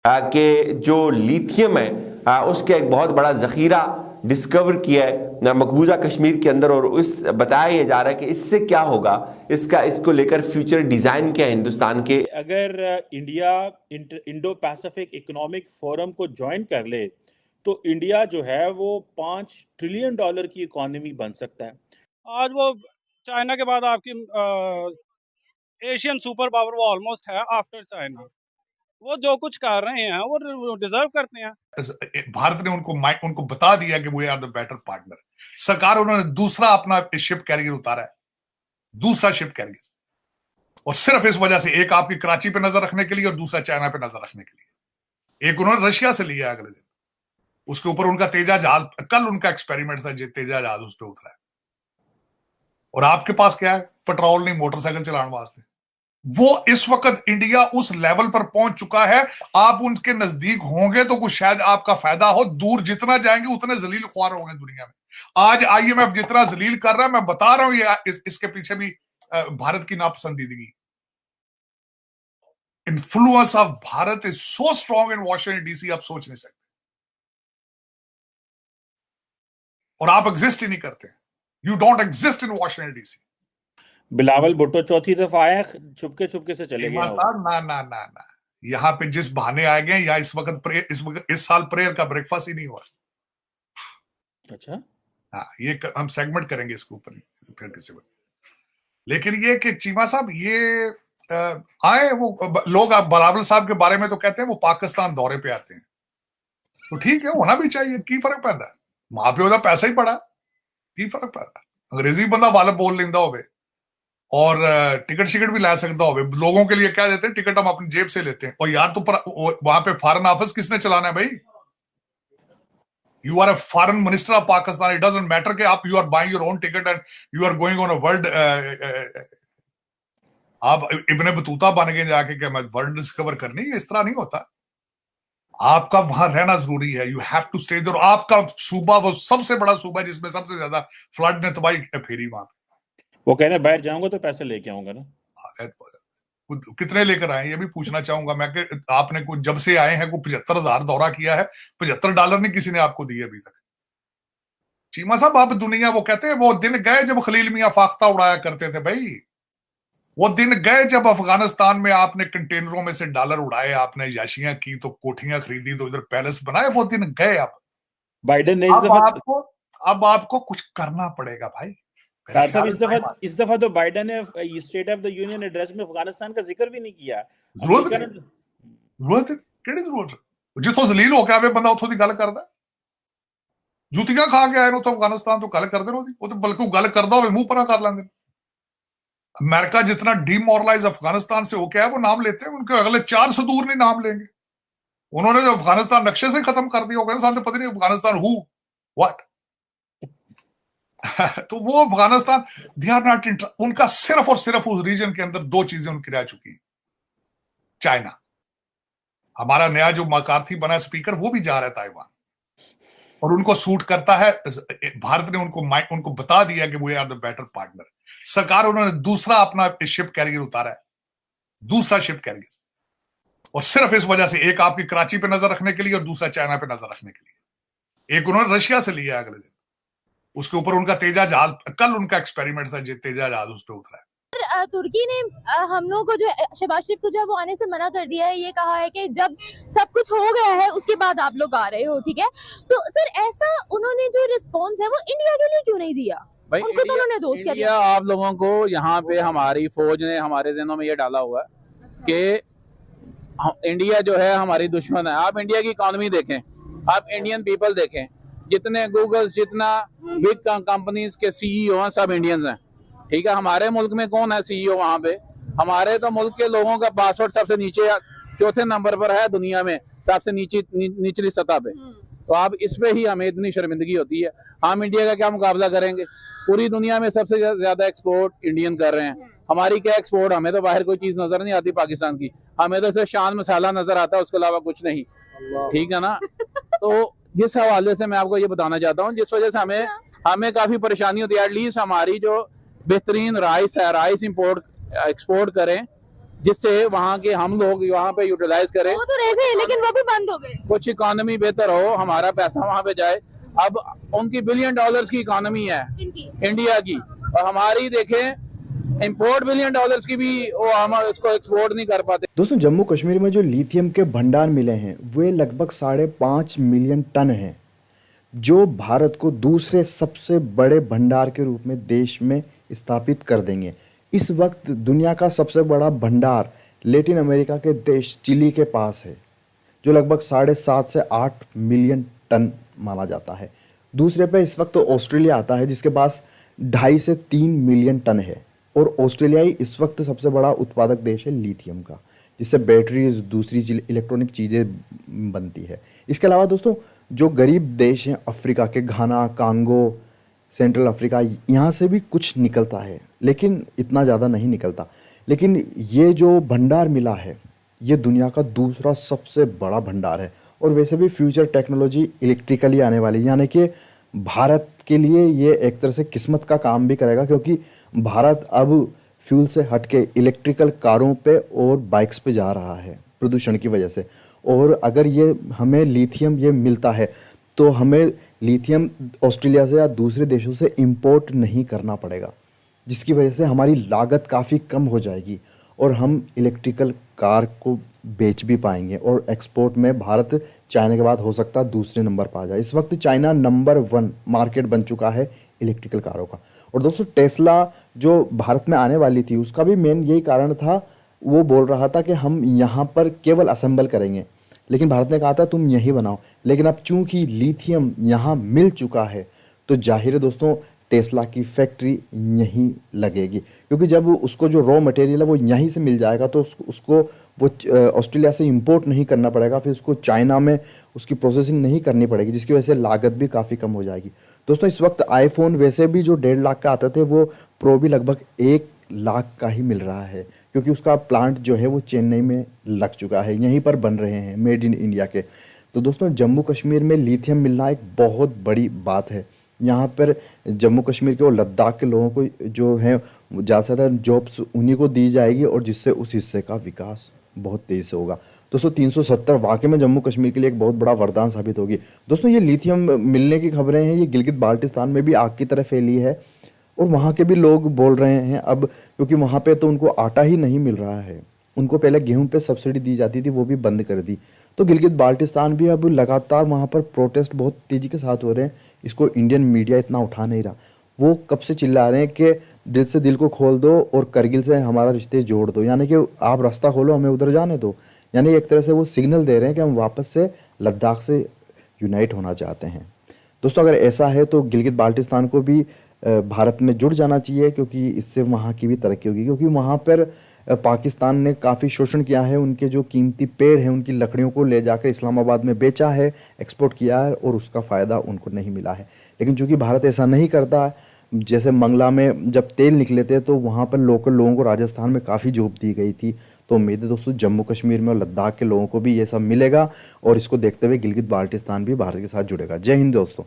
कि जो लिथियम है उसका एक बहुत बड़ा जखीरा डिस्कवर किया है मकबूजा कश्मीर के अंदर, और उस बताया जा रहा है कि इससे क्या होगा, इसको लेकर फ्यूचर डिजाइन क्या है हिंदुस्तान के। अगर India Indo Pacific economic forum को ज्वाइन कर ले तो इंडिया जो है वो $5 ट्रिलियन की इकोनॉमी बन सकता है। आज वो चाइना के बाद आपकी एशियन सुपर पावर वो ऑलमोस्ट है आफ्टर चाइना। वो जो कुछ कर रहे हैं वो डिजर्व करते हैं। भारत ने उनको बता दिया कि we are the better partner. सरकार उन्होंने दूसरा अपना शिप कैरियर उतारा है, दूसरा शिप कैरियर, और सिर्फ इस वजह से, एक आपकी कराची पे नजर रखने के लिए और दूसरा चाइना पे नजर रखने के लिए। एक उन्होंने रशिया से लिया अगले दिन, उसके ऊपर उनका तेजा जहाज, कल उनका एक्सपेरिमेंट था, तेजा जहाज उस पर उतरा है। और आपके पास क्या है? पेट्रोल नहीं, मोटरसाइकिल चलाने वास्ते। वो इस वक्त इंडिया उस लेवल पर पहुंच चुका है, आप उनके नजदीक होंगे तो कुछ शायद आपका फायदा हो, दूर जितना जाएंगे उतने जलील ख्वार होंगे दुनिया में। आज आईएमएफ जितना जलील कर रहा है, मैं बता रहा हूं ये इसके पीछे भी भारत की नापसंदीदगी। Influence of Bharat is so strong in Washington DC, आप सोच नहीं सकते। और आप एग्जिस्ट ही नहीं करते, you don't exist in Washington DC. Bilawal Bhutto चौथी दफा आए, छुपके से चले गए। ना ना ना ना, यहाँ पे जिस बहाने आए गए, या इस वक्त इस साल प्रेयर का ब्रेकफास्ट ही नहीं हुआ। अच्छा, हाँ, ये हम सेगमेंट करेंगे इसके ऊपर फिर किसी वक्त। लेकिन ये कि चीमा साहब ये आए, वो लोग बिलावल साहब के बारे में तो कहते हैं वो पाकिस्तान दौरे पे आते हैं, तो ठीक है, होना भी चाहिए, की फर्क पैदा है, मां प्यो का पैसा ही पड़ा, की फर्क पैदा। अंग्रेजी बंदा वाल बोल लेंदा होवे और टिकट शिकट भी ला सकता हो, लोगों के लिए क्या देते हैं, टिकट हम अपनी जेब से लेते हैं। और यार तो वहां पे फॉरेन ऑफिस किसने चलाना है भाई? You are a foreign minister of Pakistan, it doesn't matter कि आप you are buying your own ticket and you are going on a world, आप इब्ने बतूता बन गए जाके कि मैं वर्ल्ड डिस्कवर करनी है, इस तरह नहीं होता। आपका वहां रहना जरूरी है, you have to stay there. आपका सूबा वो सबसे बड़ा सूबा है जिसमें सबसे ज्यादा फ्लड ने तबाही फेरी वहां पे। वो कह रहे बाहर जाऊंगा तो पैसे लेके आऊंगा ना। कितने लेकर आए ये भी पूछना चाहूंगा मैं कि आपने कुछ जब से आए हैं को 75,000 दौरा किया है, $75 नहीं किसी ने आपको दिए अभी तक। चीमा साहब, आप दुनिया, वो कहते हैं वो दिन गए जब खलील मियां फाख्ता उड़ाया करते थे भाई। वो दिन गए जब अफगानिस्तान में आपने कंटेनरों में से डॉलर उड़ाए, आपने याशियां की तो कोठियां खरीदी तो इधर पैलेस बनाए, वो दिन गए। अब बाइडेन ने अब आपको कुछ करना पड़ेगा भाई। इस दफा तो बाइडेन ने state of the union address में अफगानिस्तान का जिक्र भी नहीं किया। जरूरत जिथों जलील हो के आवे बंदा उथों दी गल करदा, जुतियां खा के आए तो अफगानिस्तान तो गल करदे ने, वो तो बल्कि गल करदा होवे मुंह परा कर लेंदे। अमेरिका जितना डीमोरलाइज अफगानिस्तान से होके आया वो नाम लेते हैं, उनके अगले 4 से दूर नहीं नाम लेंगे। उन्होंने जो अफगानिस्तान नक्शे से खत्म कर दिया होगा, सामने पता नहीं अफगानिस्तान हु व्हाट तो वो अफगानिस्तान, दे आर नॉट, उनका सिर्फ और सिर्फ उस रीजन के अंदर 2 चीजें उनकी रह चुकी। चाइना, हमारा नया जो मकार्थी बना स्पीकर वो भी जा रहा है ताइवान, और उनको सूट करता है। भारत ने उनको बता दिया कि we are the better partner. सरकार उन्होंने दूसरा अपना शिप कैरियर उतारा है, दूसरा शिप कैरियर, और सिर्फ इस वजह से, एक आपकी कराची पे नजर रखने के लिए और दूसरा चाइना पे नजर रखने के लिए। एक उन्होंने रशिया से लिया अगले दिन, उसके ऊपर उनका तेजा जहाज, कल उनका एक्सपेरिमेंट था, तेजा जहाज उस पर उतरा है। तुर्की ने हम लोगों को जो शहबाज शरीफ को जो वो आने से मना कर दिया है, ये कहा है कि जब सब कुछ हो गया है उसके बाद आप लोग आ रहे हो, ठीक है। तो सर ऐसा उन्होंने जो रिस्पॉन्स है वो इंडिया के लिए क्यों नहीं दिया? भाई उनको तो उन्होंने दोस्त कर दिया। आप लोगों को यहाँ पे हमारी फौज ने हमारे जहनों में ये डाला हुआ है कि इंडिया जो है हमारी दुश्मन है। आप इंडिया की इकोनॉमी देखें, आप इंडियन पीपल देखें, जितने गूगल, जितना बिग कंपनीज के सीईओ हैं सब इंडियंस हैं, ठीक है। हमारे मुल्क में कौन है सीईओ वहाँ पे? हमारे तो मुल्क के लोगों का पासवर्ड सबसे नीचे, चौथे नंबर पर है दुनिया में, सबसे निचली सतह पे। तो आप इस पे ही हमें इतनी शर्मिंदगी होती है। हम इंडिया का क्या मुकाबला करेंगे? पूरी दुनिया में सबसे ज्यादा एक्सपोर्ट इंडियन कर रहे हैं। हमारी क्या एक्सपोर्ट? हमें तो बाहर कोई चीज नजर नहीं आती पाकिस्तान की, हमें तो सिर्फ शान मसाला नजर आता है, उसके अलावा कुछ नहीं, ठीक है ना। तो जिस हवाले से मैं आपको ये बताना चाहता हूँ, जिस वजह से हमें काफी परेशानी होती है। एटलीस्ट हमारी जो बेहतरीन राइस है, राइस एक्सपोर्ट करें, जिससे वहाँ के हम लोग वहाँ पे यूटिलाइज करें, वो तो रहे थे लेकिन वो भी बंद हो गए। कुछ इकोनॉमी बेहतर हो, हमारा पैसा वहाँ पे जाए। अब उनकी $1 बिलियन की इकोनॉमी है इंडिया की, और हमारी देखें इंपोर्ट $1 बिलियन की भी, वो हम इसको एक्सपोर्ट नहीं कर पाते। दोस्तों, जम्मू कश्मीर में जो लिथियम के भंडार मिले हैं वे लगभग 5.5 मिलियन टन हैं, जो भारत को दूसरे सबसे बड़े भंडार के रूप में देश में स्थापित कर देंगे। इस वक्त दुनिया का सबसे बड़ा भंडार लैटिन अमेरिका के देश चिली के पास है, जो लगभग 7.5 से 8 मिलियन टन माना जाता है। दूसरे पे इस वक्त तो ऑस्ट्रेलिया आता है, जिसके पास 2.5 से 3 मिलियन टन है, और ऑस्ट्रेलिया ही इस वक्त सबसे बड़ा उत्पादक देश है लिथियम का, जिससे बैटरीज, दूसरी इलेक्ट्रॉनिक चीज़ें बनती है। इसके अलावा दोस्तों, जो गरीब देश हैं अफ्रीका के, घाना, कांगो, सेंट्रल अफ्रीका, यहाँ से भी कुछ निकलता है, लेकिन इतना ज़्यादा नहीं निकलता। लेकिन ये जो भंडार मिला है ये दुनिया का दूसरा सबसे बड़ा भंडार है, और वैसे भी फ्यूचर टेक्नोलॉजी इलेक्ट्रिकली आने वाली, यानी कि भारत के लिए ये एक तरह से किस्मत का काम भी करेगा, क्योंकि भारत अब फ्यूल से हटके इलेक्ट्रिकल कारों पे और बाइक्स पे जा रहा है प्रदूषण की वजह से। और अगर ये हमें लिथियम ये मिलता है तो हमें लिथियम ऑस्ट्रेलिया से या दूसरे देशों से इंपोर्ट नहीं करना पड़ेगा, जिसकी वजह से हमारी लागत काफ़ी कम हो जाएगी और हम इलेक्ट्रिकल कार को बेच भी पाएंगे। और एक्सपोर्ट में भारत चाइना के बाद हो सकता है दूसरे नंबर पर आ जाए। इस वक्त चाइना नंबर 1 मार्केट बन चुका है इलेक्ट्रिकल कारों का। और दोस्तों, टेस्ला जो भारत में आने वाली थी उसका भी मेन यही कारण था, वो बोल रहा था कि हम यहाँ पर केवल असेंबल करेंगे, लेकिन भारत ने कहा था तुम यहीं बनाओ। लेकिन अब चूंकि लिथियम यहाँ मिल चुका है तो जाहिर है दोस्तों टेस्ला की फैक्ट्री यहीं लगेगी, क्योंकि जब उसको जो रॉ मटेरियल है वो यहीं से मिल जाएगा तो उसको वो ऑस्ट्रेलिया से इंपोर्ट नहीं करना पड़ेगा, फिर उसको चाइना में उसकी प्रोसेसिंग नहीं करनी पड़ेगी, जिसकी वजह से लागत भी काफ़ी कम हो जाएगी। दोस्तों, इस वक्त आईफोन वैसे भी जो 1.5 लाख का आते थे वो प्रो भी लगभग 1 लाख का ही मिल रहा है, क्योंकि उसका प्लांट जो है वो चेन्नई में लग चुका है, यहीं पर बन रहे हैं, मेड इन इंडिया के। तो दोस्तों, जम्मू कश्मीर में लिथियम मिलना एक बहुत बड़ी बात है। यहाँ पर जम्मू कश्मीर के और लद्दाख के लोगों को जो है ज़्यादा से ज़्यादा जॉब्स उन्हीं को दी जाएगी, और जिससे उस हिस्से का विकास बहुत तेज़ से होगा। दोस्तों, 370 वाकई में जम्मू कश्मीर के लिए एक बहुत बड़ा वरदान साबित होगी। दोस्तों, ये लिथियम मिलने की खबरें हैं, ये गिलगित बाल्टिस्तान में भी आग की तरह फैली है, और वहाँ के भी लोग बोल रहे हैं अब, क्योंकि वहाँ पे तो उनको आटा ही नहीं मिल रहा है, उनको पहले गेहूं पे सब्सिडी दी जाती थी, वो भी बंद कर दी। तो गिलगित बाल्टिस्तान भी अब लगातार वहाँ पर प्रोटेस्ट बहुत तेज़ी के साथ हो रहे हैं। इसको इंडियन मीडिया इतना उठा नहीं रहा। वो कब से चिल्ला रहे हैं कि दिल से दिल को खोल दो और करगिल से हमारा रिश्ते जोड़ दो, यानी कि आप रास्ता खोलो, हमें उधर जाने दो। यानी एक तरह से वो सिग्नल दे रहे हैं कि हम वापस से लद्दाख से यूनाइट होना चाहते हैं। दोस्तों, अगर ऐसा है तो गिलगित बाल्टिस्तान को भी भारत में जुड़ जाना चाहिए, क्योंकि इससे वहाँ की भी तरक्की होगी। क्योंकि वहाँ पर पाकिस्तान ने काफ़ी शोषण किया है, उनके जो कीमती पेड़ हैं उनकी लकड़ियों को ले जाकर इस्लामाबाद में बेचा है, एक्सपोर्ट किया है, और उसका फ़ायदा उनको नहीं मिला है। लेकिन चूंकि भारत ऐसा नहीं करता, जैसे मंगला में जब तेल निकले थे तो वहाँ पर लोकल लोगों को राजस्थान में काफ़ी जॉब दी गई थी। तो उम्मीद है दोस्तों जम्मू कश्मीर में और लद्दाख के लोगों को भी ये सब मिलेगा, और इसको देखते हुए गिलगित बाल्टिस्तान भी भारत के साथ जुड़ेगा। जय हिंद दोस्तों।